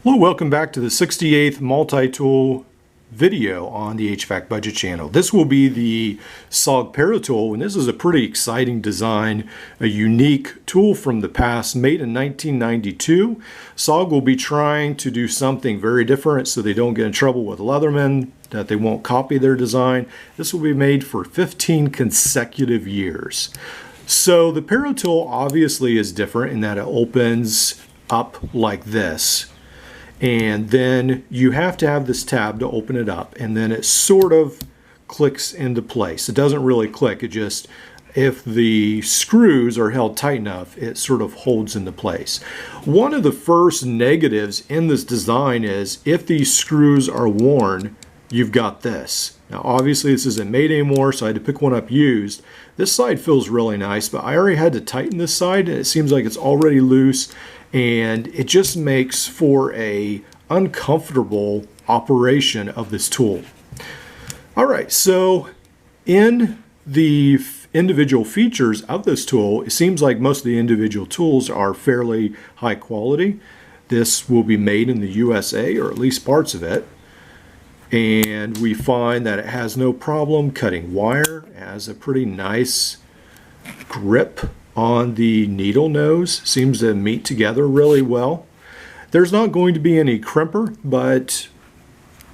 Hello, welcome back to the 68th multi-tool video on the HVAC budget channel. This will be the SOG Paratool, and this is a pretty exciting design, a unique tool from the past, made in 1992. SOG will be trying to do something very different so they don't get in trouble with Leatherman, that they won't copy their design. This will be made for 15 consecutive years. So the Paratool obviously is different in that it opens up like this. And then you have to have this tab to open it up, and then it sort of clicks into place. It doesn't really click, it just, if the screws are held tight enough, it sort of holds into place. One of the first negatives in this design is if these screws are worn, you've got this. Now obviously this isn't made anymore, so I had to pick one up used. This side feels really nice, but I already had to tighten this side, and it seems like it's already loose. And it just makes for a uncomfortable operation of this tool. All right, so in the individual features of this tool, it seems like most of the individual tools are fairly high quality. This will be made in the USA, or at least parts of it. And we find that it has no problem cutting wire. It has a pretty nice grip on the needle nose, seems to meet together really well. There's not going to be any crimper, but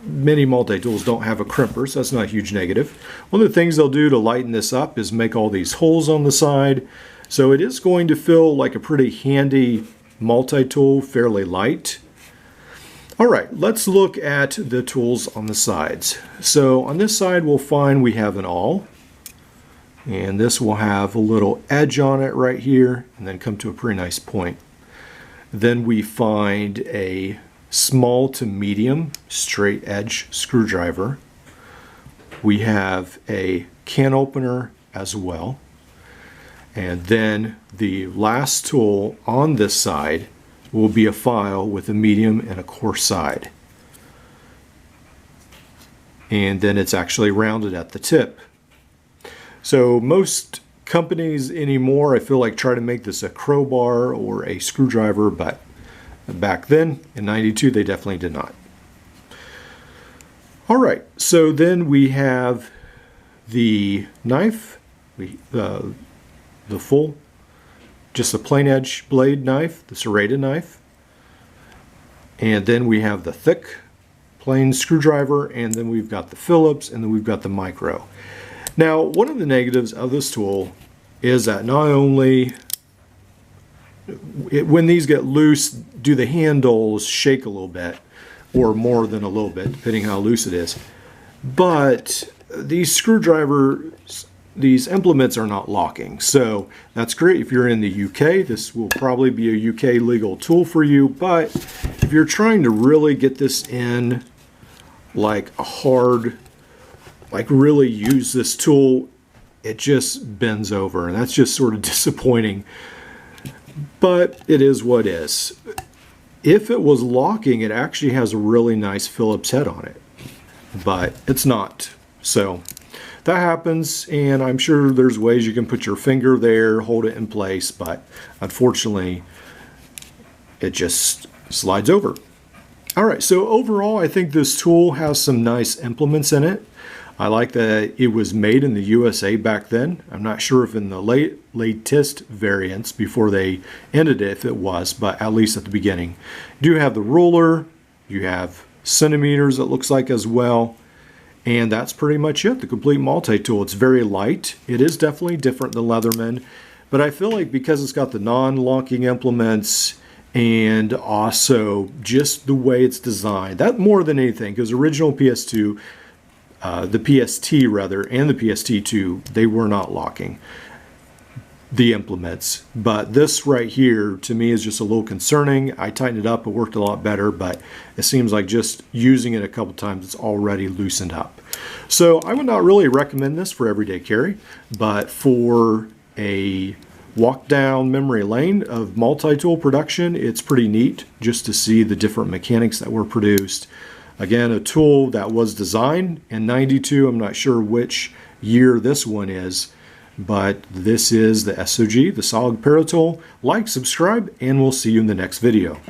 many multi-tools don't have a crimper, so that's not a huge negative. One of the things they'll do to lighten this up is make all these holes on the side, so it is going to feel like a pretty handy multi-tool, fairly light. All right, let's look at the tools on the sides. So on this side we'll find we have an awl. And this will have a little edge on it right here and then come to a pretty nice point. Then we find a small to medium straight edge screwdriver. We have a can opener as well. And then the last tool on this side will be a file with a medium and a coarse side. And then it's actually rounded at the tip. So most companies anymore, I feel like, try to make this a crowbar or a screwdriver, but back then in '92 they definitely did not. All right, so then we have the knife, the full, just a plain edge blade knife, the serrated knife, and then we have the thick plain screwdriver, and then we've got the Phillips, and then we've got the micro. Now, one of the negatives of this tool is that not only, when these get loose, do the handles shake a little bit, or more than a little bit, depending how loose it is. But these screwdrivers, these implements are not locking. So that's great if you're in the UK. This will probably be a UK legal tool for you. But if you're trying to really get this in like a hard, like really use this tool, it just bends over, and that's just sort of disappointing, but it is what is. If it was locking, it actually has a really nice Phillips head on it, but it's not. So that happens, and I'm sure there's ways you can put your finger there, hold it in place, but unfortunately it just slides over. All right, so overall I think this tool has some nice implements in it. I like that it was made in the USA back then. I'm not sure if in the latest variants before they ended it, if it was, but at least at the beginning. You do have the ruler, you have centimeters it looks like as well, and that's pretty much it, the complete multi-tool. It's very light. It is definitely different than Leatherman, but I feel like because it's got the non-locking implements and also just the way it's designed, that more than anything, because original PS2, the PST rather, and the PST2, they were not locking the implements. But this right here, to me, is just a little concerning. I tightened it up, it worked a lot better, but it seems like just using it a couple times, it's already loosened up. So I would not really recommend this for everyday carry, but for a walk down memory lane of multi-tool production, it's pretty neat just to see the different mechanics that were produced. Again, a tool that was designed in '92. I'm not sure which year this one is, but this is the SOG, the SOG Paratool. Like, subscribe, and we'll see you in the next video.